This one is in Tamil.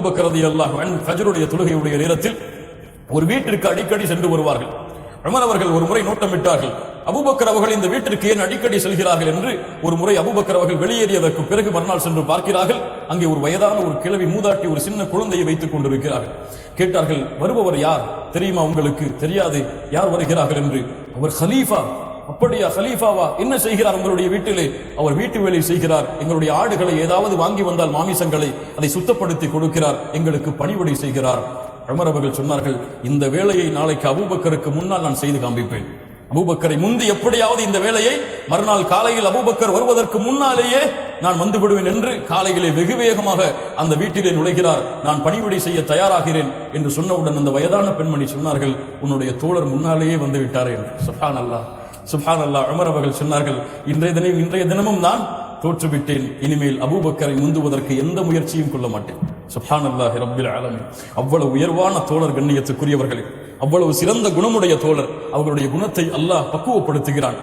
அபூபக்கர் ரலியல்லாஹு அன்ஹு ஃபஜ்ருடைய தொழுகையுடைய நேரத்தில் ஒரு வீட்டிற்கு அடிக்கடி சென்று வருவார்கள். உமர் அவர்கள் ஒரு முறை நோட்டமிட்டார்கள், அபூபக்கர் அவர்கள் இந்த வீட்டிற்கு ஏன் அடிக்கடி செல்கிறார்கள் என்று. ஒரு முறை அபூபக்கர் அவர்கள் வெளியேறியதற்கு பிறகு மறுநாள் சென்று பார்க்கிறார்கள். அங்கே ஒரு வயதான ஒரு கிழவி மூதாட்டி ஒரு சின்ன குழந்தையை வைத்துக் கொண்டிருக்கிறார்கள். கேட்டார்கள், வருபவர் யார் தெரியுமா உங்களுக்கு? தெரியாது. யார் வருகிறார்கள் என்று. அவர் ஹலீஃபா. அப்படியா, ஹலீஃபாவா? என்ன செய்கிறார் உங்களுடைய வீட்டிலே? அவர் வீட்டு வேலை செய்கிறார். எங்களுடைய ஆடுகளை ஏதாவது வாங்கி வந்தால் மாமிசங்களை அதை சுத்தப்படுத்தி கொடுக்கிறார், எங்களுக்கு பணிவிடை செய்கிறார். உமர் அவர்கள் சொன்னார்கள், இந்த வேலையை நாளைக்கு அபூபக்கருக்கு முன்னால் நான் செய்து காண்பிப்பேன். அபூபக்கரை முந்தி எப்படியாவது இந்த வேலையை மறுநாள் காலையில் அபூபக்கர் வருவதற்கு முன்னாலேயே நான் வந்து விடுவேன் என்று காலையிலே வெகு வேகமாக அந்த வீட்டிலே நுழைகிறார். நான் பணிவிடை செய்ய தயாராகிறேன் என்று சொன்னவுடன் அந்த வயதான பெண்மணி சொன்னார்கள், உன்னுடைய தோழர் முன்னாலேயே வந்து விட்டாரே என்று. சுப்ஹானல்லாஹ், சுப்ஹானல்லாஹ். உமர் அவர்கள் சொன்னார்கள், இன்றைய தினமும் நான் தோற்றுவிட்டேன். இனிமேல் அபூபக்கரை முந்துவதற்கு எந்த முயற்சியும் கொள்ள மாட்டேன். சுப்ஹானல்லாஹி ரப்பில் ஆலமீன். அவ்வளவு உயர்வான தோழர், கண்ணியத்துக்குரியவர்களே, அவ்வளவு சிறந்த குணமுடைய தோழர். அவர்களுடைய குணத்தை அல்லாஹ் பக்குவப்படுத்துகிறான்.